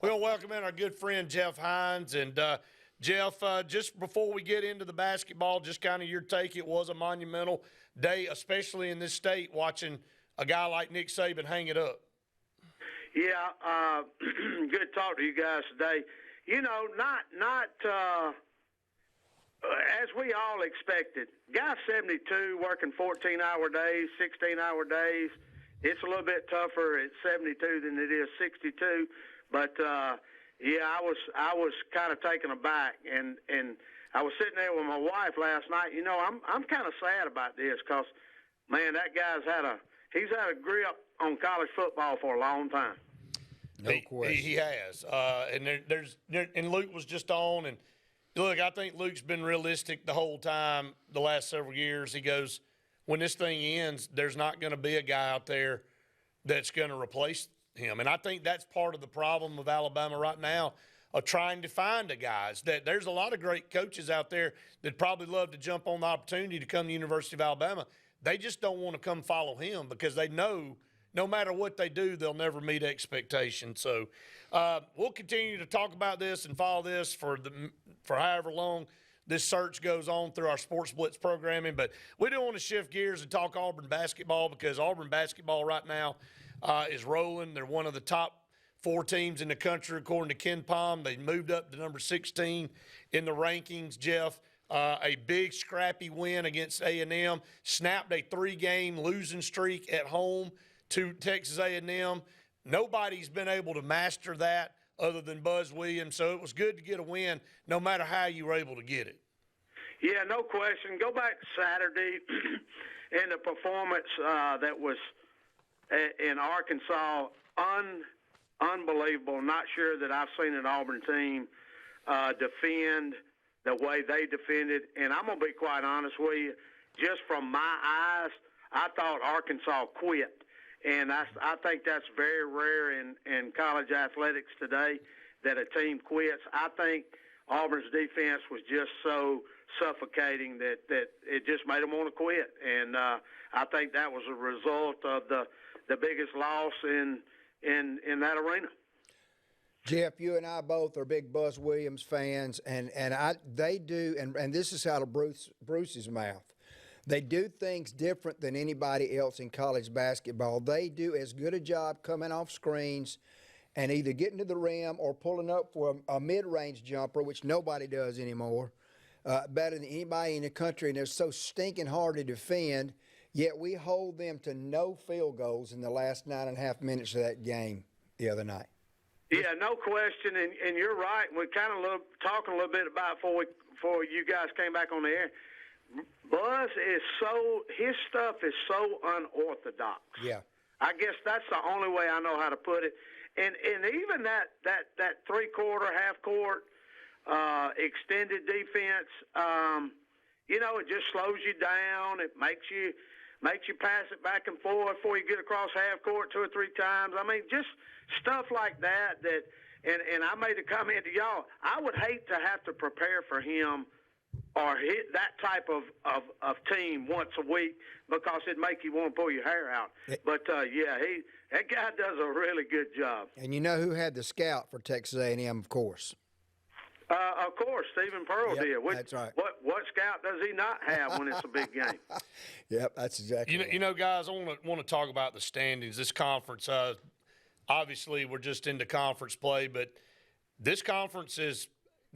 We're going to welcome in our good friend Jeff Hines. And, Jeff, just before we get into the basketball, just kind of your take, it was a monumental day, especially in this state, watching a guy like Nick Saban hang it up. Yeah, good to talk to you guys today. You know, not as we all expected. Guy 72 working 14-hour days, 16-hour days. It's a little bit tougher at 72 than it is 62. But yeah, I was kind of taken aback, and I was sitting there with my wife last night. You know, I'm kind of sad about this because, man, that guy's had a grip on college football for a long time. No question. He has. And Luke was just on. And, look, I think Luke's been realistic the whole time the last several years. He goes, when this thing ends, there's not going to be a guy out there that's going to replace him. And I think that's part of the problem of Alabama right now, of trying to find the guys. That there's a lot of great coaches out there that probably love to jump on the opportunity to come to the University of Alabama. They just don't want to come follow him because they know no matter what they do, they'll never meet expectations. So we'll continue to talk about this and follow this for however long this search goes on through our Sports Blitz programming. But we do want to shift gears and talk Auburn basketball, because Auburn basketball right now is rolling. They're one of the top 4 teams in the country, according to Ken Palm. They moved up to number 16 in the rankings, Jeff. A big scrappy win against A&M, snapped a 3-game losing streak at home to Texas A&M. Nobody's been able to master that other than Buzz Williams, so it was good to get a win no matter how you were able to get it. Yeah, no question. Go back to Saturday and the performance that was in Arkansas, unbelievable. Not sure that I've seen an Auburn team defend the way they defended. And I'm going to be quite honest with you, just from my eyes, I thought Arkansas quit. And I think that's very rare in college athletics today, that a team quits. I think Auburn's defense was just so suffocating that it just made them want to quit. And I think that was a result of the biggest loss in that arena. Jeff, you and I both are big Buzz Williams fans, and they do, and this is out of Bruce's mouth. They do things different than anybody else in college basketball. They do as good a job coming off screens and either getting to the rim or pulling up for a mid-range jumper, which nobody does anymore, better than anybody in the country. And they're so stinking hard to defend, yet we hold them to no field goals in the last 9.5 minutes of that game the other night. Yeah, no question, and you're right. We're kind of talking a little bit about before you guys came back on the air. Buzz his stuff is so unorthodox. Yeah. I guess that's the only way I know how to put it. And even that 3-quarter, half-court extended defense, it just slows you down. It makes you pass it back and forth before you get across half court 2 or 3 times. I mean, just stuff like that. And I made a comment to y'all. I would hate to have to prepare for him or hit that type of team once a week, because it'd make you want to pull your hair out. But that guy does a really good job. And you know who had the scout for Texas A&M, of course? Of course, Stephen Pearl did. That's right. What scout does he not have when it's a big game? Yep, that's exactly right. You know, guys, I want to talk about the standings. This conference, obviously, we're just into conference play, but this conference is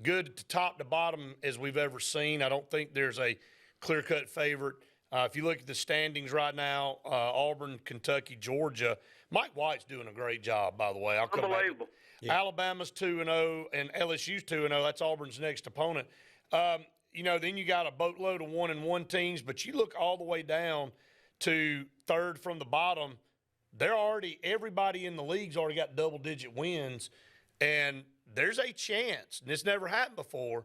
good to top to bottom as we've ever seen. I don't think there's a clear-cut favorite. If you look at the standings right now, Auburn, Kentucky, Georgia, Mike White's doing a great job, by the way. Unbelievable. Yeah. Alabama's 2-0 and LSU's 2-0. That's Auburn's next opponent. Then you got a boatload of 1-1 teams, but you look all the way down to third from the bottom. Everybody in the league's already got double-digit wins, and there's a chance, and this never happened before,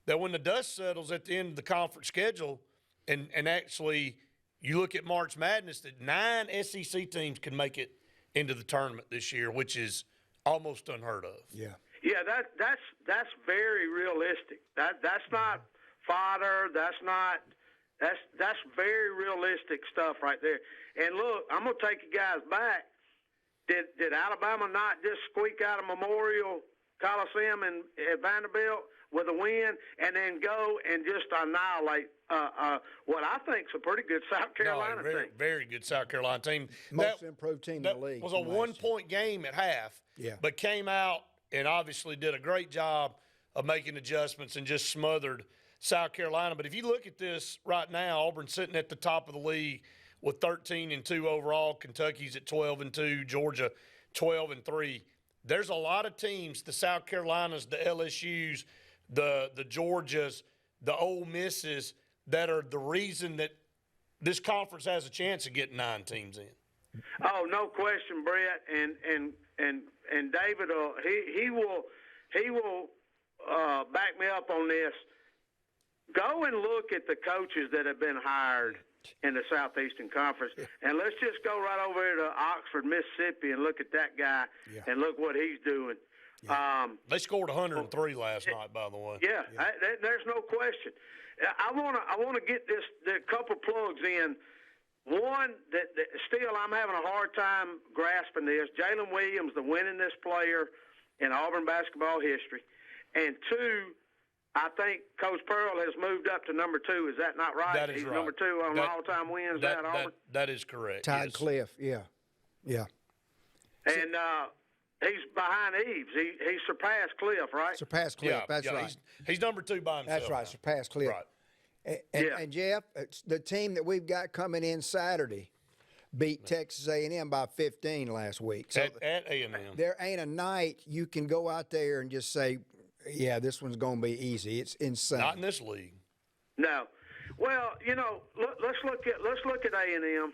that when the dust settles at the end of the conference schedule, and actually you look at March Madness, that 9 SEC teams can make it into the tournament this year, which is almost unheard of. Yeah. Yeah, that's very realistic. That's not fodder. That's very realistic stuff right there. And look, I'm gonna take you guys back. Did Alabama not just squeak out of Memorial Coliseum at Vanderbilt with a win, and then go and just annihilate what I think is a pretty good South Carolina team? Very good South Carolina team. Most improved team in the league. It was a 1-point game at half, but came out and obviously did a great job of making adjustments and just smothered South Carolina. But if you look at this right now, Auburn's sitting at the top of the league with 13-2 overall. Kentucky's at 12-2. Georgia 12-3. There's a lot of teams, the South Carolinas, the LSUs, the Georgias, the Ole Misses, that are the reason that this conference has a chance of getting 9 teams in. Oh, no question, Brett, and David. He will back me up on this. Go and look at the coaches that have been hired in the Southeastern Conference, and let's just go right over here to Oxford, Mississippi, and look at that guy and look what he's doing. They scored 103 last night, by the way. Yeah, there's no question. I want to get the couple plugs in. One that still I'm having a hard time grasping this. Jalen Williams, the winningest player in Auburn basketball history, and 2, I think Coach Pearl has moved up to number 2. Is that not right? That is He's right. number 2 on all-time wins at Auburn. That is correct. Todd yes. Cliff, yeah. And he's behind Eves. He surpassed Cliff, right? Surpassed Cliff, that's right. He's number 2 by himself. That's right, surpassed Cliff. Right. And Jeff, the team that we've got coming in Saturday beat Texas A&M by 15 last week. So at A&M. There ain't a night you can go out there and just say, yeah, this one's going to be easy. It's insane. Not in this league. No. Well, let's look at A&M.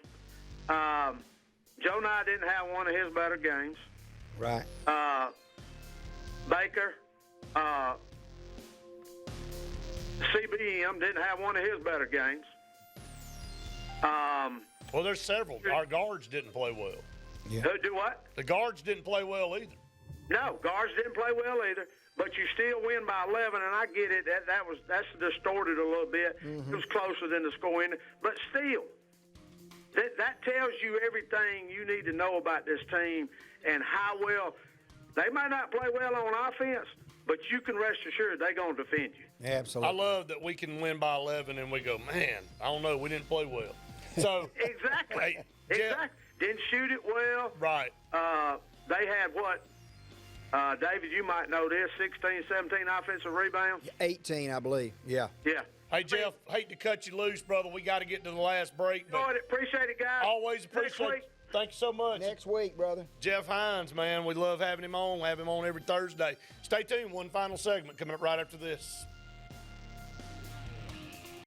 Joe Nye didn't have one of his better games. Right. Baker, CBM didn't have one of his better games. Well, there's several. Our guards didn't play well. Yeah. Do what? The guards didn't play well either. No, guards didn't play well either. But you still win by 11, and I get it. That's distorted a little bit. It was closer than the score ended. But still, that tells you everything you need to know about this team and how well they might not play well on offense, but you can rest assured they're going to defend you. Absolutely. I love that we can win by 11 and we go, man, I don't know, we didn't play well. So Exactly. Hey, Exactly. Didn't shoot it well. Right. They had what? David, you might know this, 16, 17 offensive rebounds. 18, I believe. Yeah. Yeah. Hey, Jeff, hate to cut you loose, brother. We got to get to the last break. But Appreciate it, guys. always Next appreciate week. it. Thank you so much. Next week, brother. Jeff Hines, man, we love having him on. We have him on every Thursday. Stay tuned. One final segment coming up right after this.